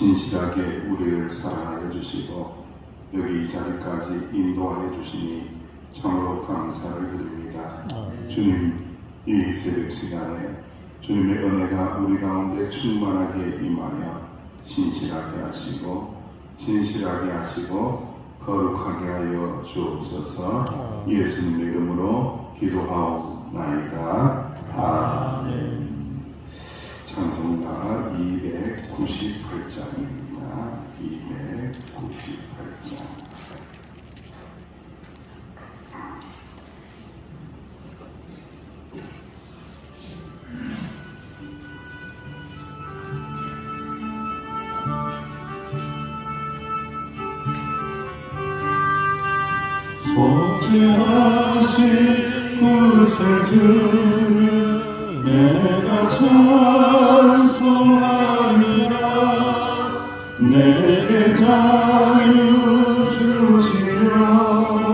진실하게 우리를 사랑하여 주시고 여기 이 자리까지 인도하여 주시니 참으로 감사를 드립니다. 주님, 이 새벽 시간에 주님의 은혜가 우리 가운데 충만하게 임하여 신실하게 하시고 진실하게 하시고 거룩하게 하여 주옵소서. 예수님의 이름으로 기도하옵나이다. 아멘. 찬송가 298장입니다. 298장. 소재하신 구세주를 내가 찬송하리라. 내게 자유 주시려고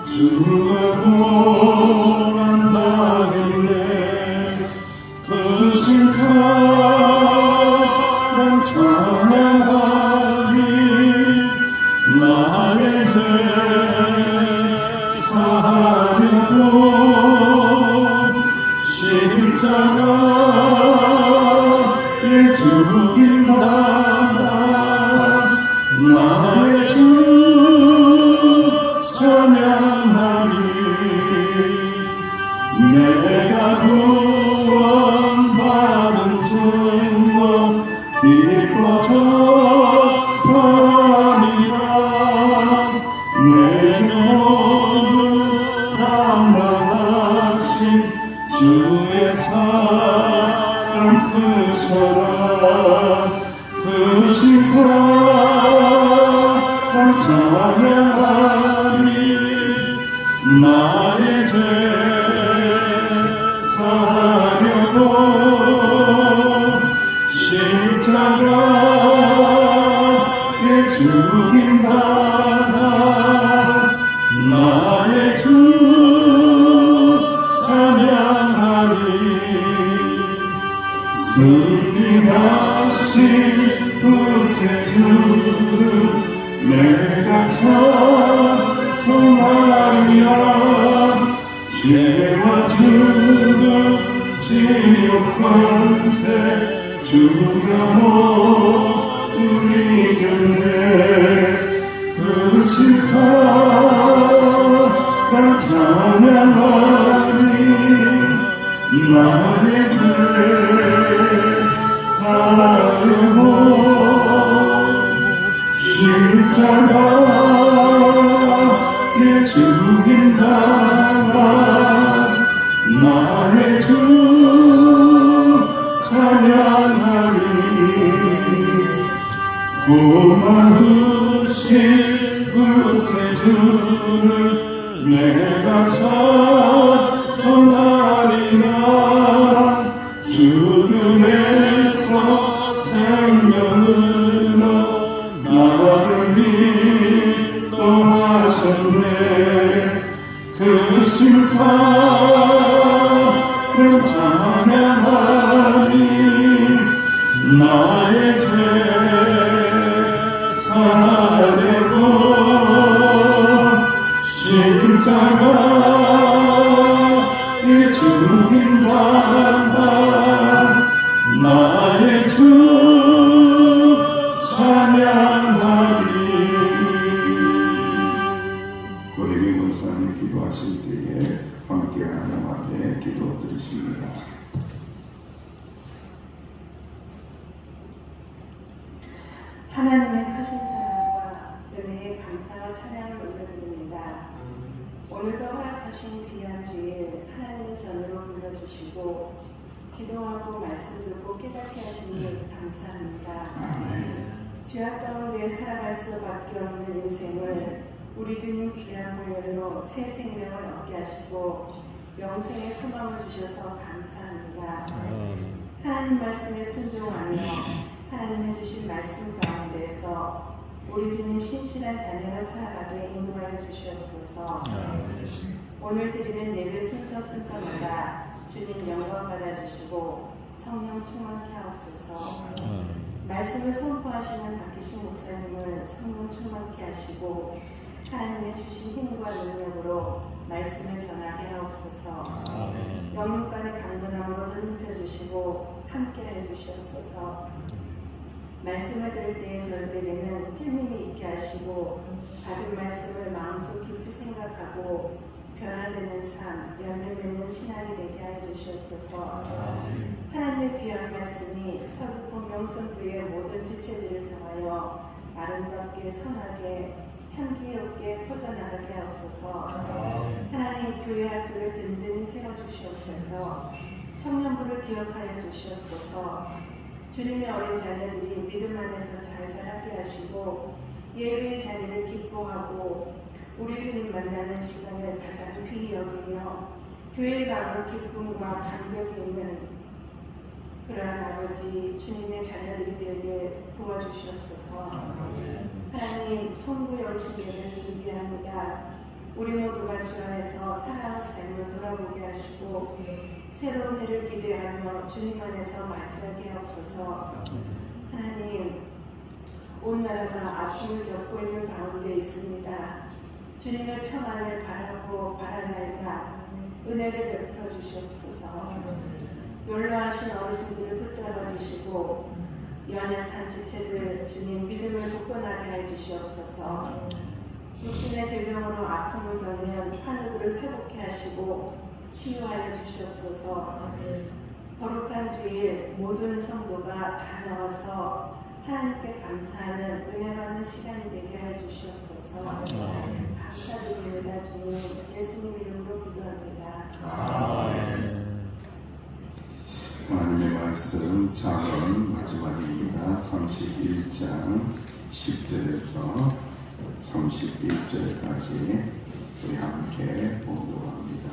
주가 고난당했네. 크신 사랑 찬양하리. 나의 죄 사하려고 십자가에 죽인다. 나의 주 찬양하리. 내가 구원받은 증거 기뻐 전파하리라. 내 영혼을 담당하신 주의 사랑 크셔라. 크신 사랑 찬양하리. 나의 죄 사하려고 십자가에 죽인다. 나의 주 찬양하리. 승리하신 구세주를 내가 찬송하리라. 죄와 죽음 지옥 권세 주가 모두 이겼네. 크신 사랑 찬양하리. 나의 죄 사하려고 십자가에 죽인다. 나의 주 찬양하리. 고마우신 구세주를 내가 찬송하리라. 주님에서 생명으로 나를 인도하셨네. 크신 사랑 찬양하리. 나의 죄 사하려고 십자가에 죽인다. 나의 주 찬양하리. 우리 김원사님 기도하실 때에 함께 하나님께 기도 드리십니다. 하나님의 크신 사랑과 은혜의 감사와 찬양을 올려드립니다. 오늘도 허락하신 귀한 주일 하나님의 전으로 불러주시고 기도하고 말씀 듣고 깨닫게 하시니 감사합니다. 죄악 가운데 살아갈 수밖에 없는 인생을 우리 주님 귀한 보혈로 새 생명을 얻게 하시고 영생의 소망을 주셔서 감사합니다. 하나님 말씀에 순종하며 하나님 해주신 말씀 가운데서 우리 주님 신실한 자녀를 살아가게 인도하여 주시옵소서. 오늘 드리는 예배 순서마다 주님 영광 받아주시고 성령 충만케 하옵소서. 말씀을 선포하시는 박기신 목사님을 성령 충만케 하시고 하나님의 주신 힘과 능력으로 말씀을 전하게 하옵소서. 영육간의 강건함으로 힘입혀 주시고 함께해 주시옵소서. 말씀을 들을 때에 저희들에게는 찔림이 있게 하시고 받은 말씀을 마음속 깊이 생각하고 변화되는 삶, 열매 맺는 신앙이 되게 하여 주시옵소서. 하나님의 귀한 말씀이 서귀포 명성교회 모든 지체들을 통하여 아름답게 선하게 향기롭게 퍼져나가게 하옵소서. 하나님 교회 학교를 든든히 세워주시옵소서. 청년부를 기억하여 주시옵소서. 주님의 어린 자녀들이 믿음 안에서 잘 자라게 하시고 예배의 자리를 기뻐하고 우리 주님 만나는 시간을 가장 귀히 여기며 교회에 가는 기쁨과 감격이 있는 그러한 아버지 주님의 자녀들이 되게 도와주시옵소서. 하나님 송구 영신회를 준비합니다. 우리 모두가 주 안에서 살아온 삶을 돌아보게 하시고 새로운 해를 기대하며 주님 안에서 맞이하게 하옵소서. 하나님 온 나라가 아픔을 겪고 있는 가운데 있습니다. 주님의 평안을 바라고 바라나이다. 은혜를 베풀어 주시옵소서. 연로하신 어르신들을 붙잡아 주시고 연약한 지체들 주님 믿음을 굳건하게 해 주시옵소서. 육신의 질병으로 아픔을 겪는 환우들을 회복케 하시고 치유하여 주시옵소서. 거룩한 주일 모든 성도가 다 나와서 하나님께 감사하는 은혜 받는 시간이 되게 해 주시옵소서. 감사드립니다. 주님 예수님 이름으로 기도합니다. 하나님의 말씀 잠언 마지막입니다. 31장 10절에서 31절까지 우리 함께 봉독합니다.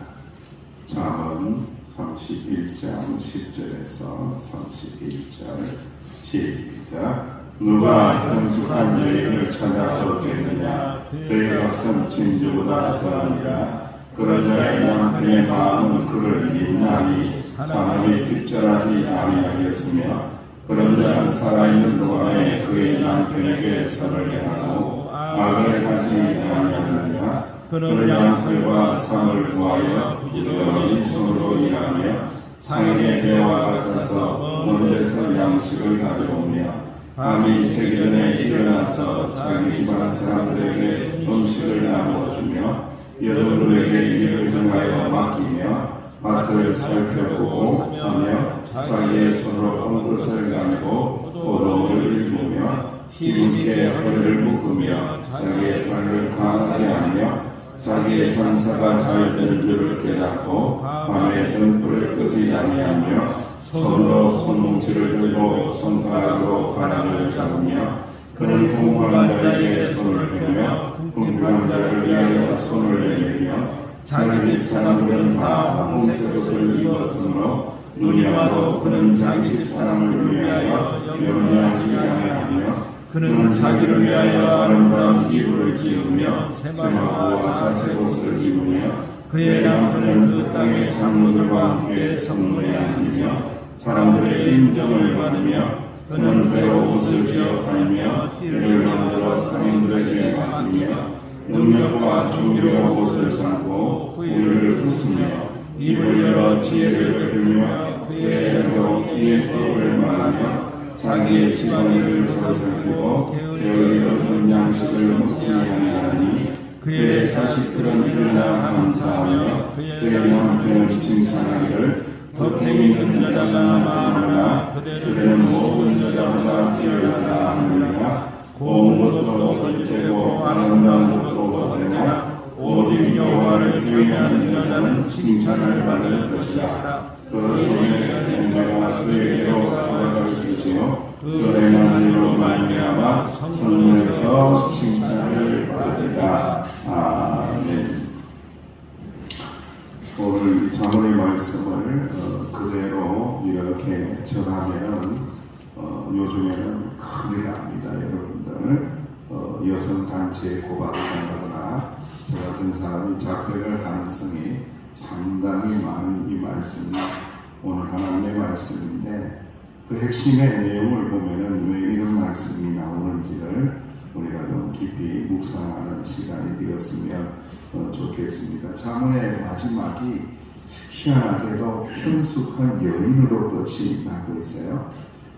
잠언 31장 10절에서 31절 시작. 누가 현숙한 여인을 찾아 얻겠느냐? 그의 값은 진주보다 더하니라. 그런 자의 남편의 마음은 그를 믿나니 사람이 빗절하지 아니하겠으며 그런 자는 살아있는 동안에 그의 남편에게 선을 행하고 악을 하지 아니하느니라. 그는 양털과 상을 구하여 부지런히 손으로 일하며 상인의 배와 같아서 먼 데서 양식을 가져오며 밤이 새기 전에 일어나서 자기 집안 사람들에게 음식을 나누어주며 여종들에게 일을 정하여 맡기며 밭을 살펴보고 사며 자기의 손으로 온 것을 가지고 포도를 일구며 힘있게 허리를 묶으며 자기의 발을 강하게 하며 자기의 장사가 잘 되는 줄을 깨닫고 밤에 등불을 끄지 아니하며 손으로 손뭉치를 들고 손가락으로 바람을 잡으며 그는 공부한 자에게 손을 펴며 궁핍한 자를 위하여 손을 내밀며 자기 집 사람들은 다 홍색 옷을 입었으므로 눈이 와도 그는 자기 집 사람을 위하여 염려하지 아니하며 그는 자기를 위하여 아름다운 이불을 지으며 새마구와 자색 옷을 입으며 그의 남편은 그 땅의 장로들과 함께 성문에 앉으며 사람들의 인정을 받으며 그는 배로 옷을 지어 다니며 띠를 만들어 상인들에게 맡기며 능력과 종교로 옷을 삼고 우유를 붓으며 입을 열어 지혜를 베풀며 그의 행동 이의 법을 말하며 자기의 집안일을 서슬고 게으르게 얻은 양식을 먹지 아니하니 그의 자식들은 일어나 감사하며 그의 남편은 칭찬하기를 덕행 있는 여자가 많으나 그들은 모든 여자보다 뛰어나다 하느니라. 고운 것도 거짓되고 아름다운 것도 거짓되냐? 오직 여호와를 경외하는 여자는 칭찬을 받을 것이라. 그 손에 내가 그에게로 가져갈 것이요 그의 마음으로 말미암아 성령에서 칭찬을 받으리라. 아멘. 오늘 잠언의 말씀을 그대로 이렇게 전하면 요즘에는 큰일 납니다. 여러분들 여성단체에 고발을 한다거나 저 같은 사람이 잡혀갈 가능성이 상당히 많은 이 말씀이 오늘 하나님의 말씀인데 그 핵심의 내용을 보면은 왜 이런 말씀이 나오는지를 우리가 좀 깊이 묵상하는 시간이 되었으면 좋겠습니다. 자문의 마지막이 희한하게도 편숙한 여인으로 끝이 나고 있어요.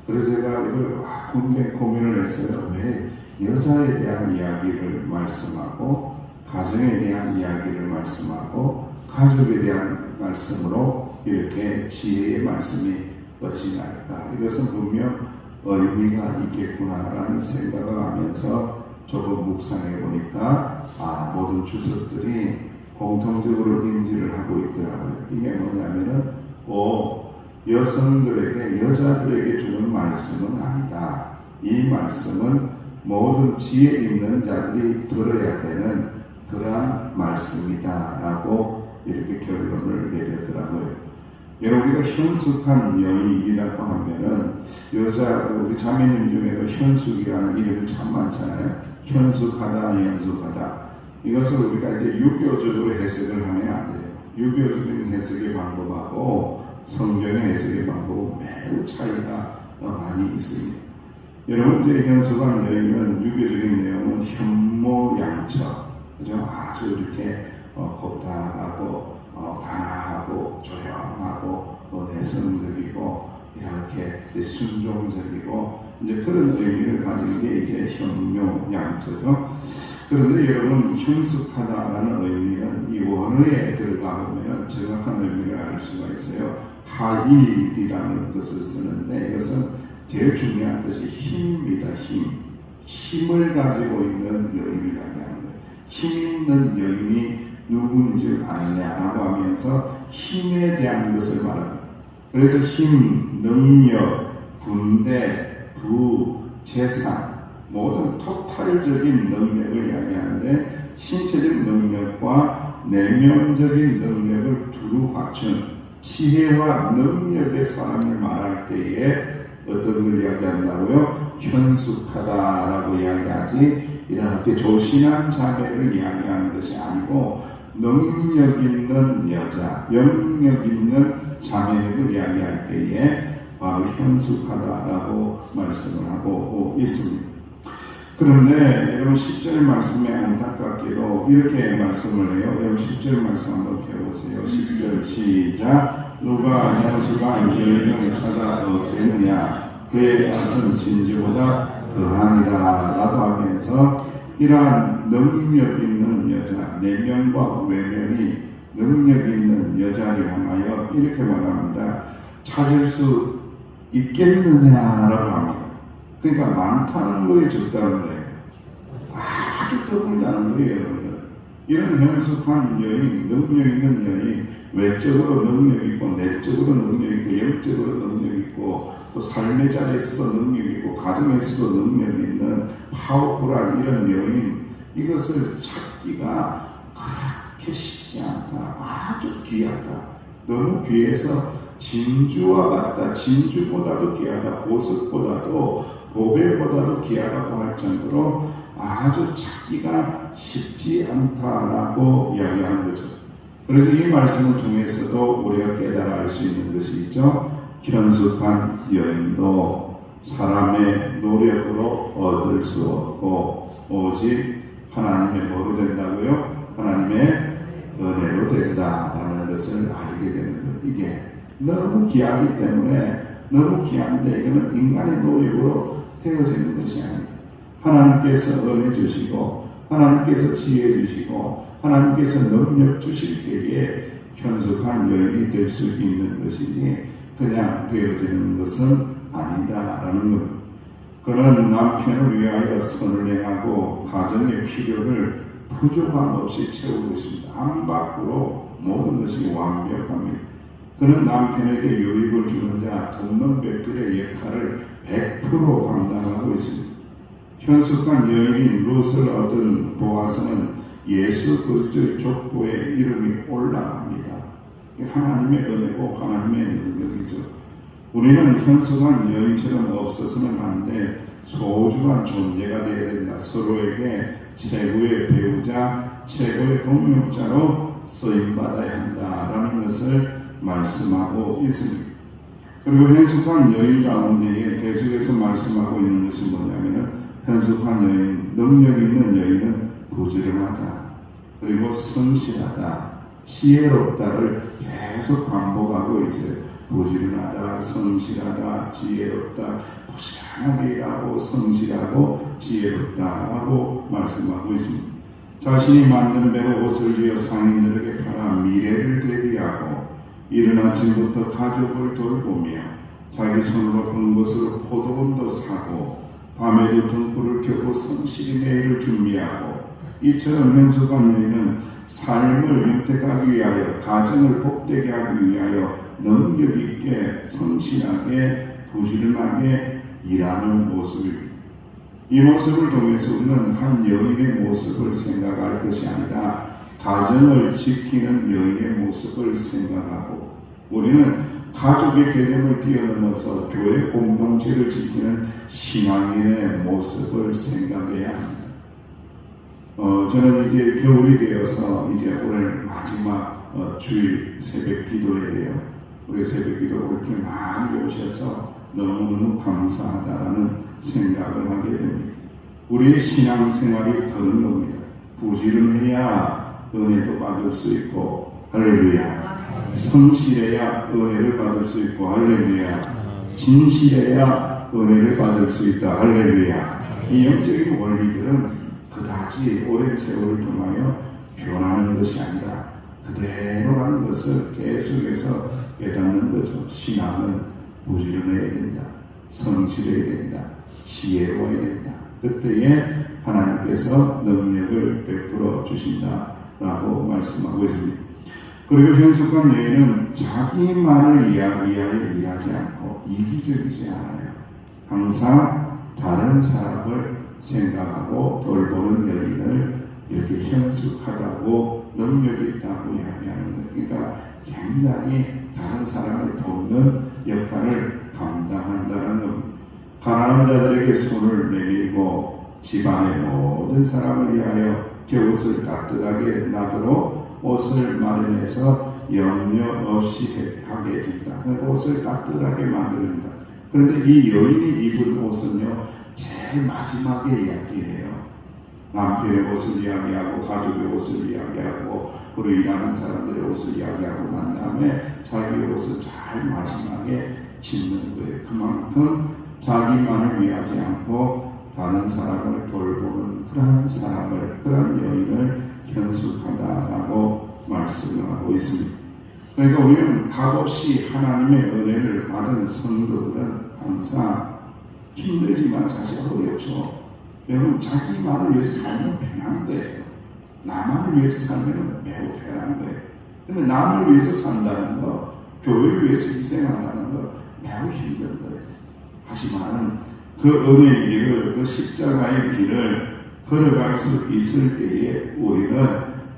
그래서 제가 이걸 굉장히 고민을 했어요. 왜 여자에 대한 이야기를 말씀하고 가정에 대한 이야기를 말씀하고 가족에 대한 말씀으로 이렇게 지혜의 말씀이 끝이 날까? 이것은 분명 의미가 있겠구나라는 생각을 하면서 조금 묵상해 보니까 모든 주석들이 공통적으로 인지를 하고 있더라고요. 이게 뭐냐면은 여성들에게 여자들에게 주는 말씀은 아니다. 이 말씀은 모든 지혜 있는 자들이 들어야 되는 그러한 말씀이다라고 이렇게 결론을 내렸더라고요. 여러분, 우리가 현숙한 여인이라고 하면은 우리 자매님 중에도 현숙이라는 이름이 참 많잖아요. 현숙하다, 연숙하다. 이것을 우리가 이제 유교적으로 해석을 하면 안 돼요. 유교적인 해석의 방법하고 성경의 해석의 방법은 매우 차이가 많이 있습니다. 여러분, 이제 현숙한 여인은 유교적인 내용은 현모양처, 그죠? 아주 이렇게 고단하고 단아하고 조용하고 내성적이고 이렇게 순종적이고 이제 그런 의미를 가지는 게 이제 현묘양처죠. 그런데 여러분, 현숙하다라는 의미는 이 원어에 들어가 보면 정확한 의미를 알 수가 있어요. 하일이라는 것을 쓰는데 이것은 제일 중요한 것이 힘입니다. 힘을 가지고 있는 여인을 이야기하는 거예요. 힘 있는 여인이 누구인지 아느냐라고 하면서 힘에 대한 것을 말합니다. 그래서 힘, 능력, 군대, 부, 재산 모든 토탈적인 능력을 이야기하는데 신체적 능력과 내면적인 능력을 두루 갖춘 지혜와 능력의 사람을 말할 때에 어떤 걸 이야기한다고요? 현숙하다라고 이야기하지 이렇게 조신한 자매를 이야기하는 것이 아니고 능력 있는 여자, 영역 있는 자매를 이야기할 때에 바로 현숙하다라고 말씀을 하고 있습니다. 그런데 여러분 10절 말씀에 안타깝게도 이렇게 말씀을 해요. 여러분 10절 말씀 한번 펴보세요. 10절 시작. 누가 현숙한 여인을 찾아 얻겠느냐 그의 앗은 진주보다 더하니라 라고 하면서 이러한 능력 있는 여자, 내면과 외면이 능력 있는 여자를 향하여 이렇게 말합니다. 찾을 수 있겠느냐라고 합니다. 그러니까 많다는 거에 적다는 거예요. 아주 드물다는 거예요, 여러분들. 이런 현숙한 여인, 능력 있는 여인, 외적으로 능력 있고, 내적으로 능력 있고, 영적으로 능력 있고, 또 삶의 자리에서도 능력 있고, 가정에서도 능력 있는 파워풀한 이런 여인, 이것을 찾기가 그렇게 쉽지 않다. 아주 귀하다. 너무 귀해서 진주와 같다. 진주보다도 귀하다. 보석보다도 보배보다도 귀하다고 할 정도로 아주 찾기가 쉽지 않다라고 이야기하는 거죠. 그래서 이 말씀을 통해서도 우리가 깨달아 알 수 있는 것이 있죠. 현숙한 여인도 사람의 노력으로 얻을 수 없고 오직 하나님의 뭐로 된다고요? 하나님의 은혜로 된다라는 것을 알게 되는 거예요. 이게 너무 귀하기 때문에 너무 귀한데 이거는 인간의 노력으로 되어지는 것이 아니다. 하나님께서 은혜 주시고 하나님께서 지혜 주시고 하나님께서 능력 주실 때에 현숙한 여인이 될 수 있는 것이지 그냥 되어지는 것은 아니다라는 것. 그는 남편을 위하여 선을 행하고 가정의 필요를 부족함 없이 채우고 있습니다. 안팎으로 모든 것이 완벽합니다. 그는 남편에게 유익을 주는 자, 돕는 백들의 역할을 100% 감당하고 있습니다. 현숙한 여인인 룻을 얻은 보아스는 예수 그리스도의 족보에 이름이 올라갑니다. 하나님의 은혜고 하나님의 능력이죠. 우리는 현숙한 여인처럼 없어서는 안 돼 소중한 존재가 되어야 된다. 서로에게 최고의 배우자, 최고의 동력자로 쓰임받아야 한다라는 것을 말씀하고 있습니다. 그리고 현숙한 여인 가운데에 계속해서 말씀하고 있는 것이 뭐냐면은 현숙한 여인, 능력 있는 여인은 부지런하다. 그리고 성실하다, 지혜롭다를 계속 반복하고 있어요. 부지런하다, 성실하다, 지혜롭다, 부지런하게 일하고 성실하고 지혜롭다라고 말씀하고 있습니다. 자신이 만든 배로 옷을 지어 상인들에게 팔아 미래를 대비하고 이른 아침부터 가족을 돌보며 자기 손으로 번 것으로 포도원도 사고 밤에도 등불을 켜고 성실히 내일을 준비하고 이처럼 현숙한 여인은 삶을 윤택하기 위하여 가정을 복되게 하기 위하여 능력 있게 성실하게 부지런하게 일하는 모습입니다. 이 모습을 통해서 우리는 한 여인의 모습을 생각할 것이 아니라 가정을 지키는 여인의 모습을 생각하고 우리는 가족의 개념을 뛰어넘어서 교회 공동체를 지키는 신앙인의 모습을 생각해야 합니다. 저는 이제 겨울이 되어서 이제 오늘 마지막 주일 새벽 기도회예요. 우리 새벽 기도 그렇게 많이 오셔서 너무너무 감사하다라는 생각을 하게 됩니다. 우리의 신앙생활이 그런 겁니다. 부지런해야 은혜도 받을 수 있고 할렐루야. 성실해야 은혜를 받을 수 있고 할렐루야. 진실해야 은혜를 받을 수 있다 할렐루야. 이 영적인 원리들은 그다지 오랜 세월을 통하여 변하는 것이 아니라 그대로라는 것을 계속해서 깨닫는 거죠. 신앙은 부지런해야 된다. 성실해야 된다. 지혜로워야 된다. 그때에 하나님께서 능력을 베풀어 주신다라고 말씀하고 있습니다. 그리고 현숙한 여인은 자기만을 위하여 일하지 않고 이기적이지 않아요. 항상 다른 사람을 생각하고 돌보는 여인을 이렇게 현숙하다고 능력 있다고 이야기하는 거예요. 그러니까 굉장히 다른 사람을 돕는 역할을 감당한다는 겁니다. 가난한 자들에게 손을 내밀고 집안의 모든 사람을 위하여 겨옷을 따뜻하게 나도록 옷을 마련해서 염려 없이 하게 해준다. 옷을 따뜻하게 만들어준다. 그런데 이 여인이 입은 옷은요, 제일 마지막에 이야기해요. 남편의 옷을 이야기하고 가족의 옷을 이야기하고 그리고 일하는 사람들의 옷을 이야기하고 난 다음에 자기의 옷을 잘 마지막에 짓는 거예요. 그만큼 자기만을 위하지 않고 다른 사람을 돌보는 그러한 여인을 현숙하다라고 말씀을 하고 있습니다. 그러니까 우리는 값없이 하나님의 은혜를 받은 성도들은 항상 힘들지만 사실 어렵죠. 여러분, 자기만을 위해서 살면 편한 거예요. 나만을 위해서 살면 매우 편한 거예요. 근데 남을 위해서 산다는 거, 교회를 위해서 희생한다는 거 매우 힘든 거예요. 하지만 그 은혜의 길을, 그 십자가의 길을 걸어갈 수 있을 때에 우리는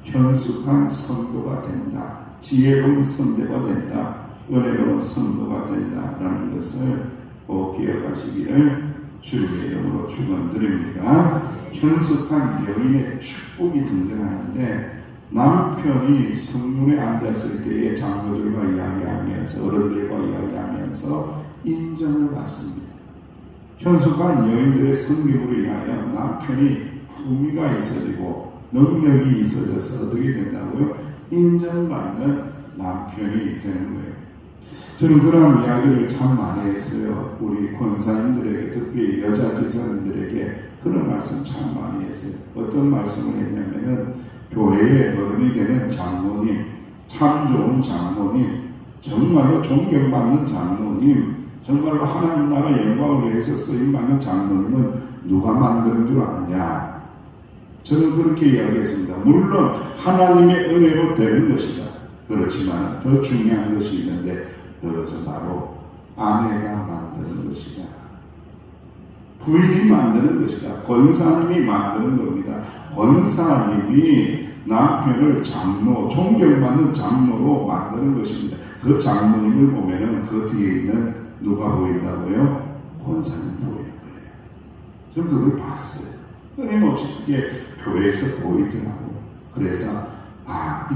현숙한 성도가 된다. 지혜로운 성도가 된다. 은혜로운 성도가 된다라는 것을 꼭 기억하시기를 주님의 이름으로 축원드립니다. 현숙한 여인의 축복이 등장하는데 남편이 성문에 앉았을 때에 장로들과 이야기하면서 어른들과 이야기하면서 인정을 받습니다. 현숙한 여인들의 성립으로 인하여 남편이 품위가 있어지고 능력이 있어져서 어떻게 된다고요? 인정받는 남편이 되는 거예요. 저는 그런 이야기를 참 많이 했어요. 우리 권사님들에게, 특히 여자 집사님들에게 그런 말씀 참 많이 했어요. 어떤 말씀을 했냐면은 교회의 어른이 되는 장로님, 참 좋은 장로님, 정말로 존경받는 장로님, 정말로 하나님 나라 영광을 위해서 쓰임받는 장로님은 누가 만드는 줄 아느냐? 저는 그렇게 이야기했습니다. 물론 하나님의 은혜로 되는 것이다. 그렇지만 더 중요한 것이 있는데 그것은 바로 아내가 만드는 것이다. 부인이 만드는 것이다. 권사님이 만드는 겁니다. 권사님이 남편을 장로, 존경받는 장로로 만드는 것입니다. 그 장로님을 보면은 그 뒤에 있는 누가 보인다고요? 권사님 보이는 거예요. 저는 그걸 봤어요. 끊임없이 그게 교회에서 보이더라고요. 그래서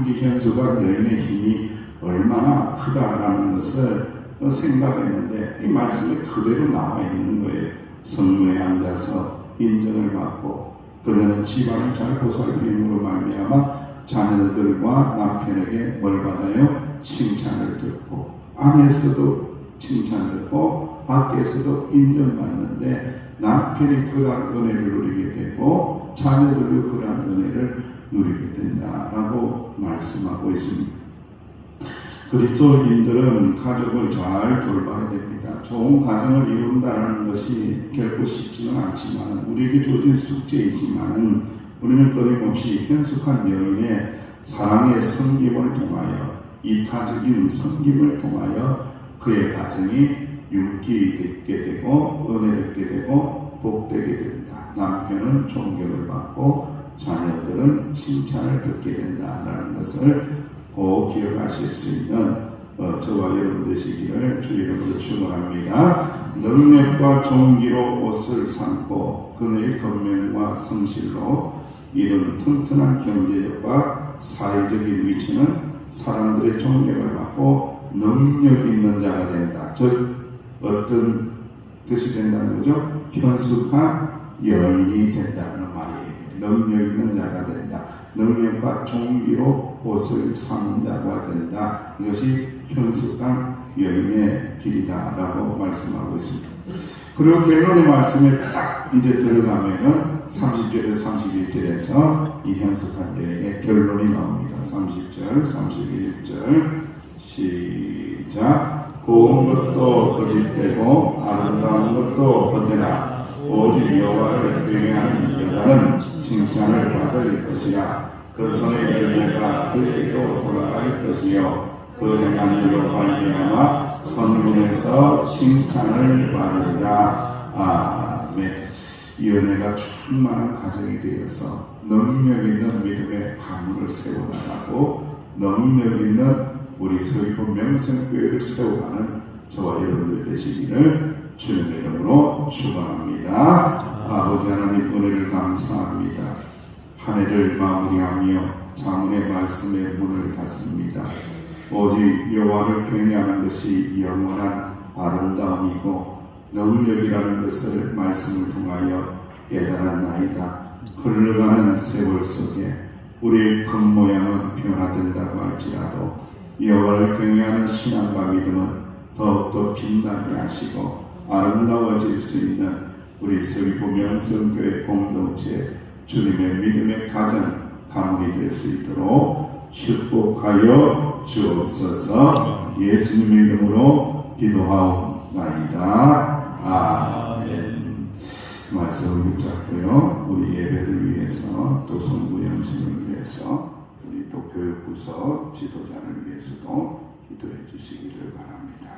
이게 현숙한 여인의 힘이 얼마나 크다라는 것을 생각했는데 이 말씀이 그대로 나와 있는 거예요. 성문에 앉아서 인정을 받고 그러는 집안을 잘 보살핌으로 말미암아 자녀들과 남편에게 뭘 받아요? 칭찬을 듣고 안에서도 칭찬 듣고 밖에서도 인정받는데 남편이 그러한 은혜를 누리게 되고 자녀들도 그러한 은혜를 누리게 된다라고 말씀하고 있습니다. 그리스도인들은 가족을 잘 돌봐야 됩니다. 좋은 가정을 이룬다는 것이 결코 쉽지는 않지만 우리에게 주어진 숙제이지만 우리는 끊임없이 현숙한 여인의 사랑의 섬김을 통하여 이타적인 섬김을 통하여 그의 가정이 윤기 있게 되고 은혜롭게 되고 복되게 된다. 남편은 존경을 받고 자녀들은 칭찬을 듣게 된다라는 것을 꼭 기억하실 수 있는 저와 여러분 되시기를 주 이름으로 축원합니다. 능력과 존귀로 옷을 삼고 그의 권면과 성실로 이런 튼튼한 경제력과 사회적인 위치는 사람들의 존경을 받고 능력 있는 자가 된다. 즉 어떤 것이 된다는 거죠? 현숙한 여인이 된다는 말이에요. 능력 있는 자가 된다. 능력과 존귀로 옷을 사는 자가 된다. 이것이 현숙한 여인의 길이다라고 말씀하고 있습니다. 그리고 결론의 말씀에 딱 이제 들어가면은 30절에서 31절에서 이 현숙한 여인의 결론이 나옵니다. 30절, 31절 시작. 고운 것도 거짓되고 아름다운 것도 헛되라. 오직 여호와를 경외하는 여자는 칭찬을 받을 것이라. 그 손의 열매가 그에게로 돌아갈 것이요 그 행한 일로 말미암아 선문에서 칭찬을 받으리라. 아멘. 이 은혜가 충만한 가정이 되어서 능력 있는 믿음의 가문을 세워나가고 능력 있는 우리 서귀포 명성교회를 세워가는 저와 여러분들 되시기를 주님의 이름으로 축원합니다. 아버지 하나님 은혜를 감사합니다. 한 해를 마무리하며 자문의 말씀의 문을 닫습니다. 오직 여호와를 경외하는 것이 영원한 아름다움이고 능력이라는 것을 말씀을 통하여 깨달았나이다. 흘러가는 세월 속에 우리의 겉모양은 변화된다고 할지라도 여호와를 경외하는 신앙과 믿음은 더욱더 빛나게 하시고 아름다워질 수 있는 우리 서귀포 명성교회 공동체 주님의 믿음의 가정 가문이 될 수 있도록 축복하여 주옵소서. 예수님의 이름으로 기도하옵나이다. 아멘. 말씀을 붙잡고요. 우리 예배를 위해서 또 성부 영신을 위해서 우리 또 교육부서 지도자를 위해서도 기도해 주시기를 바랍니다.